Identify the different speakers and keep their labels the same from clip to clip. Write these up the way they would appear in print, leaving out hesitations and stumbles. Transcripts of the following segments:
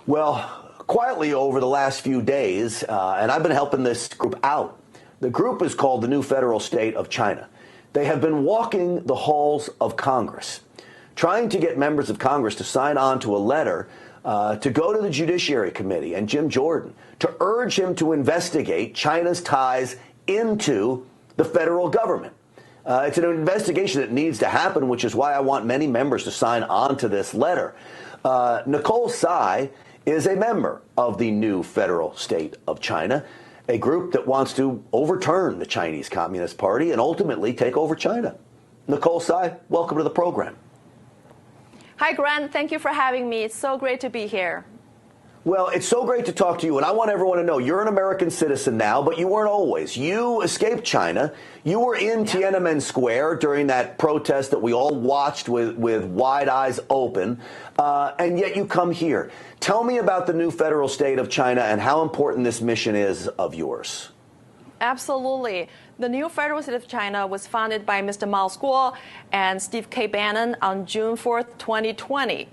Speaker 1: Well, quietly over the last few days, and I've been helping this group out. The group is called the New Federal State of China. They have been walking the halls of Congress, trying to get members of Congress to sign on to a letter to go to the Judiciary Committee and Jim Jordan to urge him to investigate China's ties into the federal government. It's an investigation that needs to happen, which is why I want many members to sign on to this letter. Nicole is a member of the New Federal State of China, a group that wants to overturn the Chinese Communist Party and ultimately take over China. Nicole, welcome to the program.
Speaker 2: Hi, Grant. Thank you for having me. It's so great to be here.
Speaker 1: Well, it's so great to talk to you, and I want everyone to know you're an American citizen now, but you weren't always. You escaped China. You were in Tiananmen Square during that protest that we all watched with wide eyes open, and yet you come here. Tell me about the New Federal State of China and how important this mission is of yours.
Speaker 2: Absolutely. The New Federal State of China was founded by Mr. Mao Guo and Steve K. Bannon on June 4th, 2020.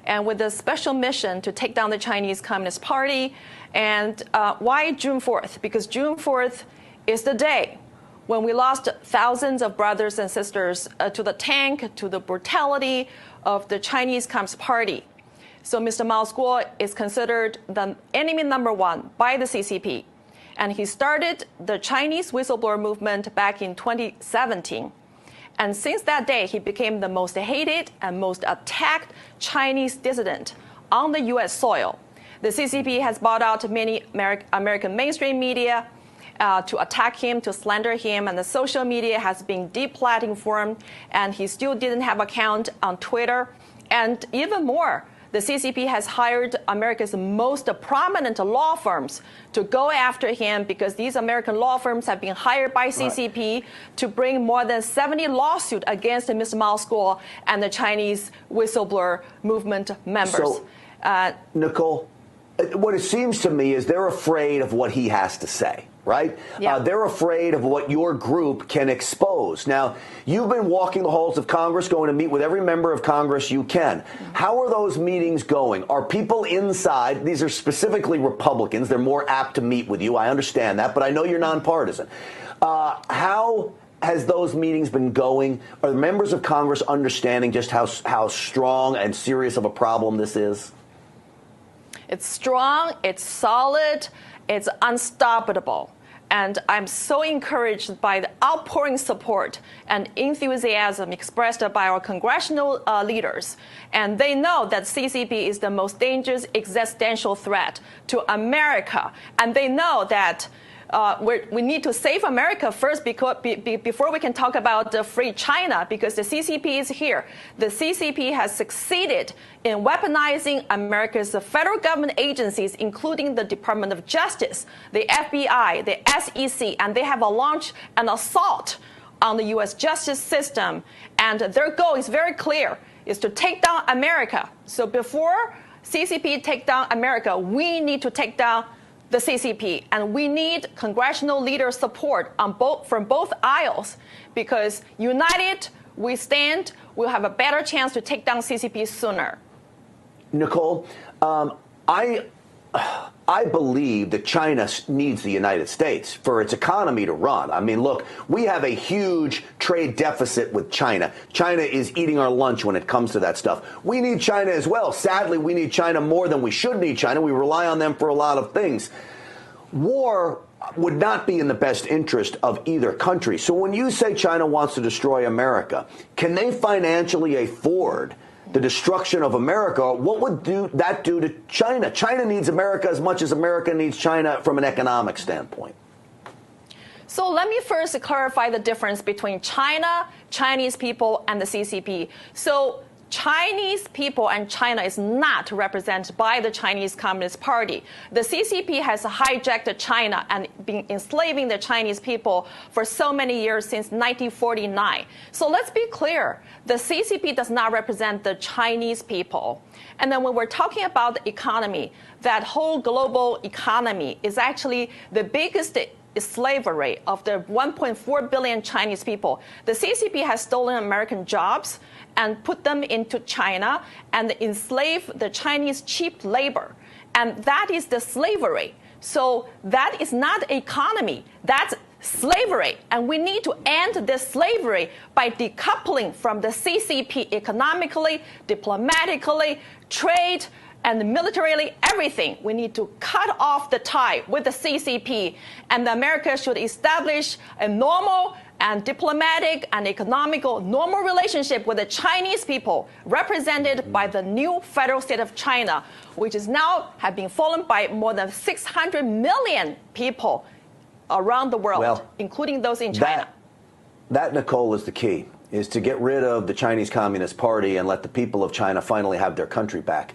Speaker 2: And with a special mission to take down the Chinese Communist Party. And why June 4th? Because June 4th is the day when we lost thousands of brothers and sisters to the tank, to the brutality of the Chinese Communist Party. So Mr. Mao Guo is considered the enemy number one by the CCP. And he started the Chinese whistleblower movement back in 2017. And since that day, he became the most hated and most attacked Chinese dissident on the U.S. soil. The CCP has bought out many American mainstream media to attack him, to slander him, and the social media has been deplatformed, and he still didn't have an account on Twitter. And even more, the CCP has hired America's most prominent law firms to go after him because these American law firms have been hired by CCP to bring more than 70 lawsuits against Mr. Mao Guo and the Chinese whistleblower movement members.
Speaker 1: So, Nicole, what it seems to me is they're afraid of what he has to say. Right?
Speaker 2: Yeah.
Speaker 1: They're afraid of what your group can expose. Now, you've been walking the halls of Congress, going to meet with every member of Congress you can. How are those meetings going? Are people inside? These are specifically Republicans. They're more apt to meet with you. I understand that, but I know you're nonpartisan. How has those meetings been going? Are the members of Congress understanding just how strong and serious of a problem this is?
Speaker 2: It's strong, it's solid, it's unstoppable. And I'm so encouraged by the outpouring support and enthusiasm expressed by our congressional leaders. And they know that CCP is the most dangerous existential threat to America. And they know that we need to save America first before we can talk about the free China, because the CCP is here. The CCP has succeeded in weaponizing America's federal government agencies, including the Department of Justice, the FBI, the SEC, and they have launched an assault on the U.S. justice system. And their goal is very clear, is to take down America. So before CCP take down America, we need to take down the CCP, and we need congressional leader support from both aisles, because united we stand, we'll have a better chance to take down CCP sooner.
Speaker 1: Nicole, I believe that China needs the United States for its economy to run. I mean, look, we have a huge trade deficit with China. China is eating our lunch when it comes to that stuff. We need China as well. Sadly, we need China more than we should need China. We rely on them for a lot of things. War would not be in the best interest of either country. So when you say China wants to destroy America, can they financially afford the destruction of America? What would that do to China? China needs America as much as America needs China from an economic standpoint.
Speaker 2: So let me first clarify the difference between China, Chinese people, and the CCP. So Chinese people and China is not represented by the Chinese Communist Party. The CCP has hijacked China and been enslaving the Chinese people for so many years since 1949. So let's be clear. The CCP does not represent the Chinese people. And then when we're talking about the economy, that whole global economy is actually the biggest slavery of the 1.4 billion Chinese people. The CCP has stolen American jobs and put them into China and enslaved the Chinese cheap labor. And that is the slavery. So that is not economy. That's slavery. And we need to end this slavery by decoupling from the CCP economically, diplomatically, trade, and militarily, everything. We need to cut off the tie with the CCP. And America should establish a normal and diplomatic and economical normal relationship with the Chinese people, represented by the new federal state of China, which is now have been followed by more than 600 million people around the world, including those in China.
Speaker 1: That, Nicole, is the key, is to get rid of the Chinese Communist Party and let the people of China finally have their country back.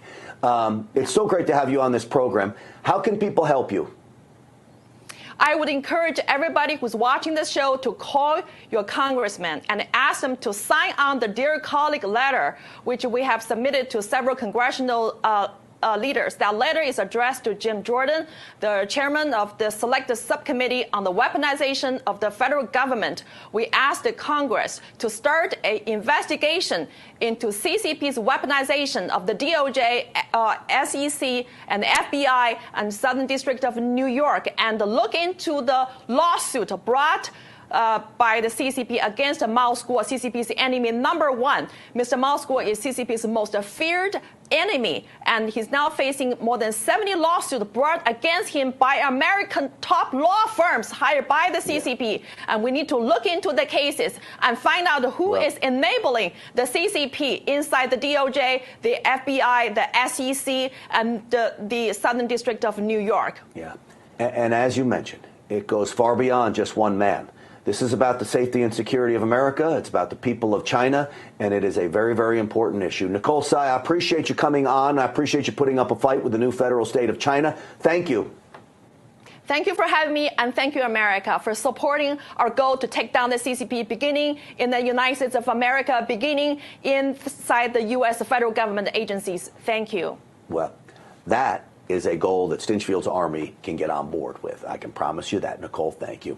Speaker 1: It's so great to have you on this program. How can people help you?
Speaker 2: I would encourage everybody who's watching this show to call your congressman and ask them to sign on the Dear Colleague letter, which we have submitted to several congressional leaders. That letter is addressed to Jim Jordan, the chairman of the Select Subcommittee on the Weaponization of the Federal Government. We asked the Congress to start an investigation into CCP's weaponization of the DOJ, SEC, and the FBI and Southern District of New York, and look into the lawsuit brought by the CCP against Mao Skuo, CCP's enemy number one. Mr. Mao Skuo is CCP's most feared enemy, and he's now facing more than 70 lawsuits brought against him by American top law firms hired by the CCP. And we need to look into the cases and find out who is enabling the CCP inside the DOJ, the FBI, the SEC, and the Southern District of New York.
Speaker 1: Yeah, and as you mentioned, it goes far beyond just one man. This is about the safety and security of America. It's about the people of China, and it is a very, very important issue. Nicole Tsai, I appreciate you coming on. I appreciate you putting up a fight with the new federal state of China. Thank you.
Speaker 2: Thank you for having me, and thank you, America, for supporting our goal to take down the CCP, beginning in the United States of America, beginning inside the U.S. federal government agencies. Thank you.
Speaker 1: Well, that is a goal that Stinchfield's Army can get on board with. I can promise you that, Nicole. Thank you.